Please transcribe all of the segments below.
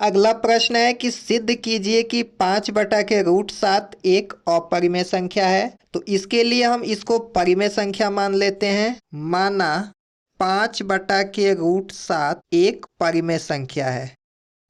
अगला प्रश्न है कि सिद्ध कीजिए कि 5/√7 एक अपरिमेय संख्या है। तो इसके लिए हम इसको परिमेय संख्या मान लेते हैं। माना 5/√7 एक परिमेय संख्या है।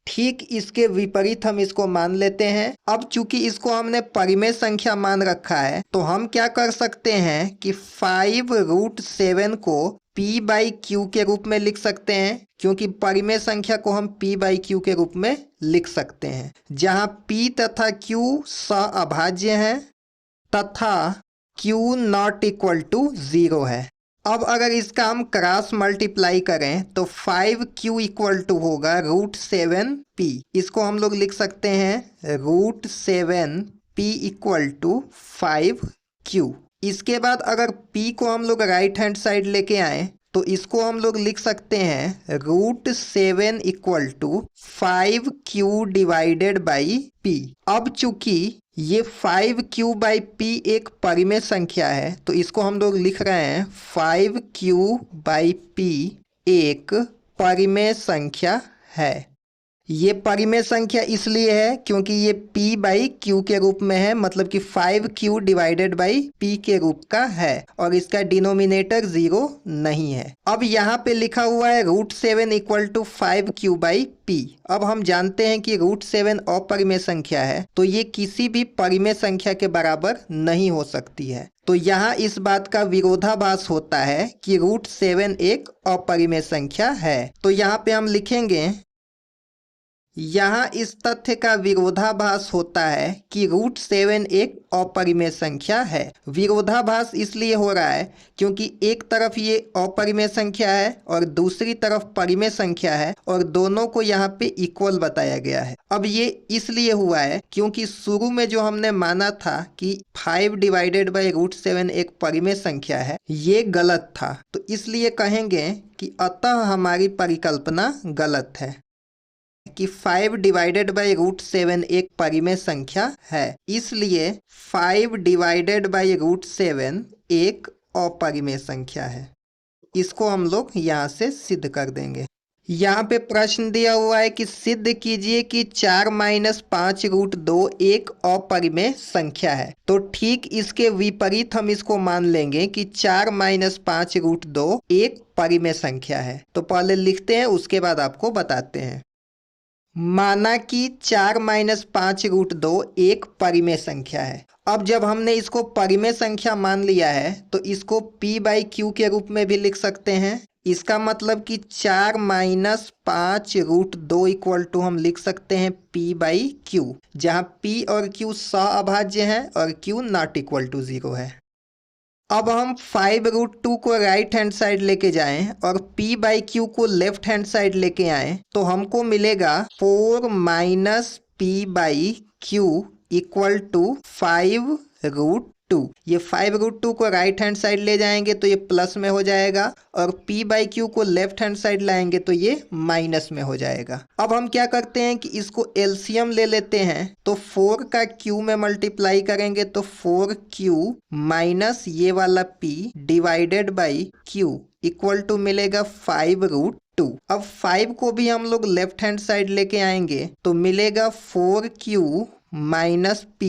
ठीक इसके विपरीत हम इसको मान लेते हैं। अब चूंकि इसको हमने परिमेय संख्या मान रखा है तो हम क्या कर सकते हैं कि 5√7 को p/q के रूप में लिख सकते हैं, क्योंकि परिमेय संख्या को हम p/q के रूप में लिख सकते हैं, जहां p तथा q सअभाज्य हैं तथा q नॉट इक्वल टू 0 है। अब अगर इसका हम क्रॉस मल्टीप्लाई करें तो 5q इक्वल टू होगा √7p। इसको हम लोग लिख सकते हैं √7p इक्वल टू 5q। इसके बाद अगर p को हम लोग राइट हैंड साइड लेके आए तो इसको हम लोग लिख सकते हैं √7 equal to 5q divided by p। अब चूंकि ये 5q/p एक परिमेय संख्या है तो इसको हम लोग लिख रहे हैं 5q/p एक परिमेय संख्या है। ये परिमेय संख्या इसलिए है क्योंकि ये p/q के रूप में है, मतलब कि 5q डिवाइडेड बाई p के रूप का है और इसका डिनोमिनेटर 0 नहीं है। अब यहाँ पे लिखा हुआ है √7 इक्वल टू 5q/p। अब हम जानते हैं कि √7 अपरिमेय संख्या है तो ये किसी भी परिमेय संख्या के बराबर नहीं हो सकती है। तो यहाँ इस बात का विरोधाभास होता है कि √7 एक अपरिमेय संख्या है। तो यहाँ पे हम लिखेंगे, यहाँ इस तथ्य का विरोधाभास होता है कि √7 एक अपरिमेय संख्या है। विरोधाभास इसलिए हो रहा है क्योंकि एक तरफ ये अपरिमेय संख्या है और दूसरी तरफ परिमेय संख्या है और दोनों को यहाँ पे इक्वल बताया गया है। अब ये इसलिए हुआ है क्योंकि शुरू में जो हमने माना था कि 5/√7 एक परिमेय संख्या है, ये गलत था। तो इसलिए कहेंगे कि अतः हमारी परिकल्पना गलत है कि 5/√7 एक परिमेय संख्या है, इसलिए 5/√7 एक अपरिमेय संख्या है। इसको हम लोग यहाँ से सिद्ध कर देंगे। यहाँ पे प्रश्न दिया हुआ है कि सिद्ध कीजिए कि 4 - 5√2 एक अपरिमेय संख्या है। तो ठीक इसके विपरीत हम इसको मान लेंगे कि 4 - 5√2 एक परिमेय संख्या है। तो पहले लिखते हैं, उसके बाद आपको बताते हैं। माना कि 4 - 5√2 एक परिमेय संख्या है। अब जब हमने इसको परिमेय संख्या मान लिया है तो इसको p/q के रूप में भी लिख सकते हैं। इसका मतलब कि 4 - 5√2 इक्वल टू हम लिख सकते हैं p/q, जहां p और q सअभाज्य हैं और q नॉट इक्वल टू 0 है। अब हम 5√2 को राइट हैंड साइड लेके जाएं और p/q को लेफ्ट हैंड साइड लेके आएं तो हमको मिलेगा 4 - p/q इक्वल टू 5√2। ये 5√2 को राइट हैंड साइड ले जाएंगे तो ये प्लस में हो जाएगा और p/q को लेफ्ट हैंड साइड लाएंगे तो ये माइनस में हो जाएगा। अब हम क्या करते हैं कि इसको एलसीएम ले लेते हैं। तो 4 का q में मल्टीप्लाई करेंगे तो 4q माइनस ये वाला p divided by q equal to मिलेगा 5√2। अब 5 को भी हम लोग लेफ्ट हैंड साइड लेके आएंगे तो मिलेगा 4q minus p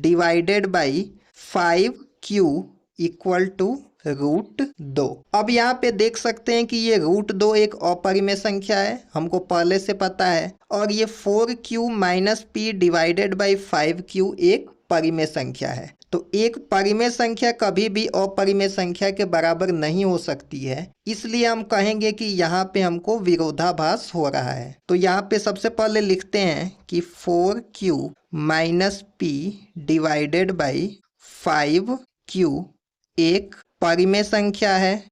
divided by 5q equal to √2। अब यहाँ पे देख सकते हैं कि ये √2 एक अपरिमेय संख्या है, हमको पहले से पता है, और ये 4q minus p divided by 5q एक परिमेय संख्या है। तो एक परिमेय संख्या कभी भी अपरिमेय संख्या के बराबर नहीं हो सकती है, इसलिए हम कहेंगे कि यहाँ पे हमको विरोधाभास हो रहा है। तो यहाँ पे सबसे पहले लिखते हैं कि 4q minus p divided by 5q एक परिमेय संख्या है।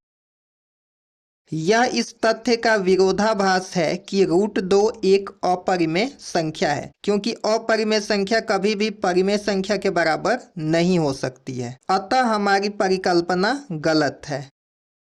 यह इस तथ्य का विरोधाभास है कि √2 एक अपरिमेय संख्या है, क्योंकि अपरिमेय संख्या कभी भी परिमेय संख्या के बराबर नहीं हो सकती है। अतः हमारी परिकल्पना गलत है।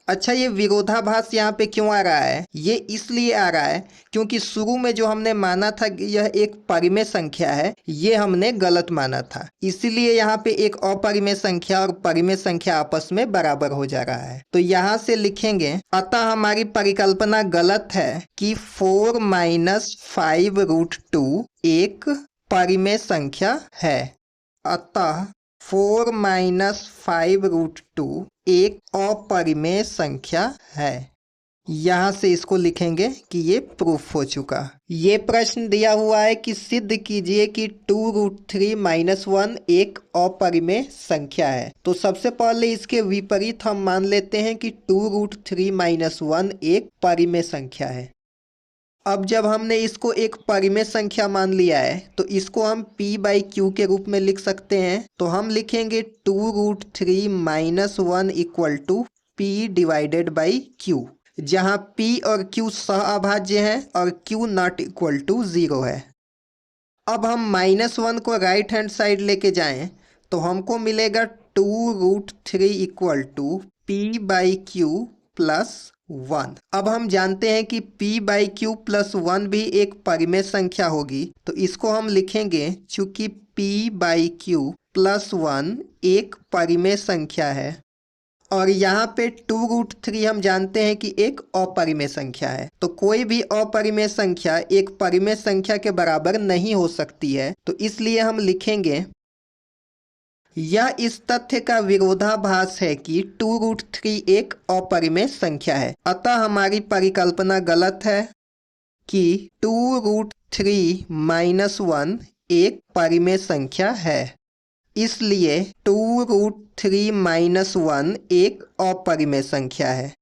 अच्छा, ये विरोधाभास यहाँ पे क्यों आ रहा है? ये इसलिए आ रहा है क्योंकि शुरू में जो हमने माना था कि यह एक परिमेय संख्या है, ये हमने गलत माना था। इसीलिए यहाँ पे एक अपरिमेय संख्या और परिमेय संख्या आपस में बराबर हो जा रहा है। तो यहाँ से लिखेंगे, अतः हमारी परिकल्पना गलत है कि 4 माइनस 5√2 एक परिमेय संख्या है। अतः 4 माइनस 5√2 एक अपरिमेय संख्या है। यहाँ से इसको लिखेंगे कि ये प्रूफ हो चुका। ये प्रश्न दिया हुआ है कि सिद्ध कीजिए कि 2√3 माइनस 1 एक अपरिमेय संख्या है। तो सबसे पहले इसके विपरीत हम मान लेते हैं कि 2√3 माइनस 1 एक परिमेय संख्या है। अब जब हमने इसको एक परिमेय संख्या मान लिया है तो इसको हम p/q के रूप में लिख सकते हैं। तो हम लिखेंगे 2√3 माइनस 1 इक्वल टू p/q, जहाँ p और q सहअभाज्य है और q नॉट इक्वल टू 0 है। अब हम -1 को राइट हैंड साइड लेके जाएं तो हमको मिलेगा 2√3 इक्वल टू p/q प्लस 1। अब हम जानते हैं कि p/q प्लस 1 भी एक परिमेय संख्या होगी, तो इसको हम लिखेंगे चूंकि p/q प्लस 1 एक परिमेय संख्या है और यहाँ पे 2√3 हम जानते हैं कि एक अपरिमेय संख्या है। तो कोई भी अपरिमेय संख्या एक परिमेय संख्या के बराबर नहीं हो सकती है। तो इसलिए हम लिखेंगे, यह इस तथ्य का विरोधाभास है कि 2√3 एक अपरिमेय संख्या है। अतः हमारी परिकल्पना गलत है कि 2√3 माइनस 1 एक परिमेय संख्या है। इसलिए 2√3 माइनस 1 एक अपरिमेय संख्या है।